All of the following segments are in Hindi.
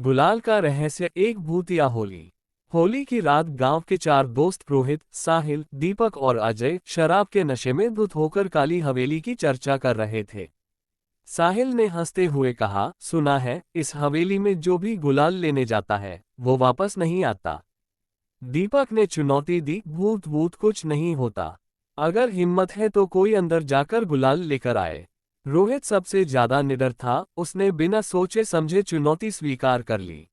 गुलाल का रहस्य, एक भूतिया होली। होली की रात गांव के चार दोस्त रोहित, साहिल, दीपक और अजय शराब के नशे में धुत होकर काली हवेली की चर्चा कर रहे थे। साहिल ने हंसते हुए कहा, सुना है इस हवेली में जो भी गुलाल लेने जाता है वो वापस नहीं आता। दीपक ने चुनौती दी, भूत भूत कुछ नहीं होता। अगर हिम्मत है तो कोई अंदर जाकर गुलाल लेकर आए। रोहित सबसे ज्यादा निडर था, उसने बिना सोचे समझे चुनौती स्वीकार कर ली।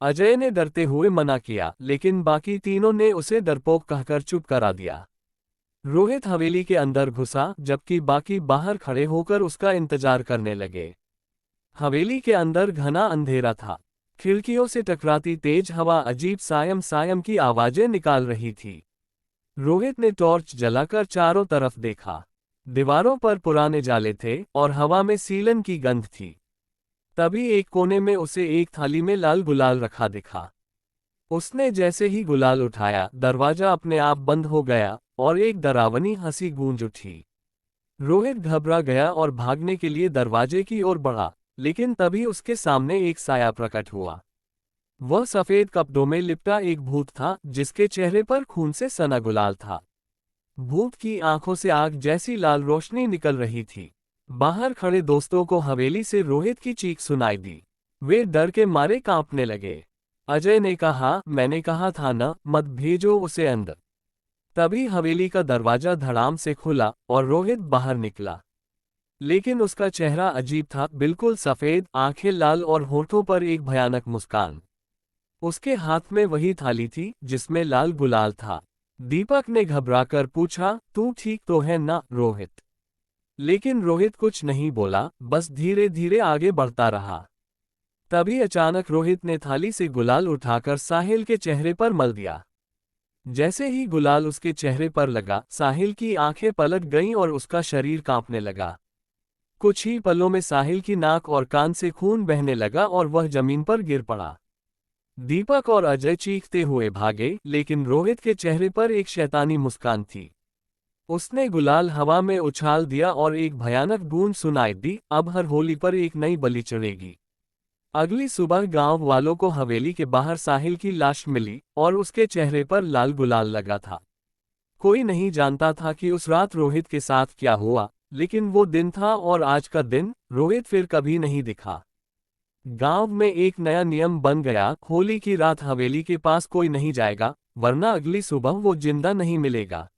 अजय ने डरते हुए मना किया, लेकिन बाकी तीनों ने उसे डरपोक कहकर चुप करा दिया। रोहित हवेली के अंदर घुसा, जबकि बाकी बाहर खड़े होकर उसका इंतजार करने लगे। हवेली के अंदर घना अंधेरा था। खिड़कियों से टकराती तेज हवा अजीब सायम सायम की आवाजें निकाल रही थी। रोहित ने टॉर्च जलाकर चारों तरफ देखा। दीवारों पर पुराने जाले थे और हवा में सीलन की गंध थी। तभी एक कोने में उसे एक थाली में लाल गुलाल रखा दिखा। उसने जैसे ही गुलाल उठाया, दरवाजा अपने आप बंद हो गया और एक डरावनी हंसी गूंज उठी। रोहित घबरा गया और भागने के लिए दरवाजे की ओर बढ़ा, लेकिन तभी उसके सामने एक साया प्रकट हुआ। वह सफेद कपड़ों में लिपटा एक भूत था, जिसके चेहरे पर खून से सना गुलाल था। भूत की आंखों से आग जैसी लाल रोशनी निकल रही थी। बाहर खड़े दोस्तों को हवेली से रोहित की चीख सुनाई दी। वे डर के मारे कांपने लगे। अजय ने कहा, मैंने कहा था ना, मत भेजो उसे अंदर। तभी हवेली का दरवाजा धड़ाम से खुला और रोहित बाहर निकला। लेकिन उसका चेहरा अजीब था, बिल्कुल सफेद, आंखें लाल और होठों पर एक भयानक मुस्कान। उसके हाथ में वही थाली थी जिसमें लाल गुलाल था। दीपक ने घबराकर पूछा, तू ठीक तो है ना रोहित? लेकिन रोहित कुछ नहीं बोला, बस धीरे धीरे आगे बढ़ता रहा। तभी अचानक रोहित ने थाली से गुलाल उठाकर साहिल के चेहरे पर मल दिया। जैसे ही गुलाल उसके चेहरे पर लगा, साहिल की आंखें पलट गईं और उसका शरीर कांपने लगा। कुछ ही पलों में साहिल की नाक और कान से खून बहने लगा और वह जमीन पर गिर पड़ा। दीपक और अजय चीखते हुए भागे, लेकिन रोहित के चेहरे पर एक शैतानी मुस्कान थी। उसने गुलाल हवा में उछाल दिया और एक भयानक गूंज सुनाई दी, अब हर होली पर एक नई बलि चढ़ेगी। अगली सुबह गांव वालों को हवेली के बाहर साहिल की लाश मिली और उसके चेहरे पर लाल गुलाल लगा था। कोई नहीं जानता था कि उस रात रोहित के साथ क्या हुआ, लेकिन वो दिन था और आज का दिन रोहित फिर कभी नहीं दिखा। गांव में एक नया नियम बन गया, होली की रात हवेली के पास कोई नहीं जाएगा, वरना अगली सुबह वो जिंदा नहीं मिलेगा।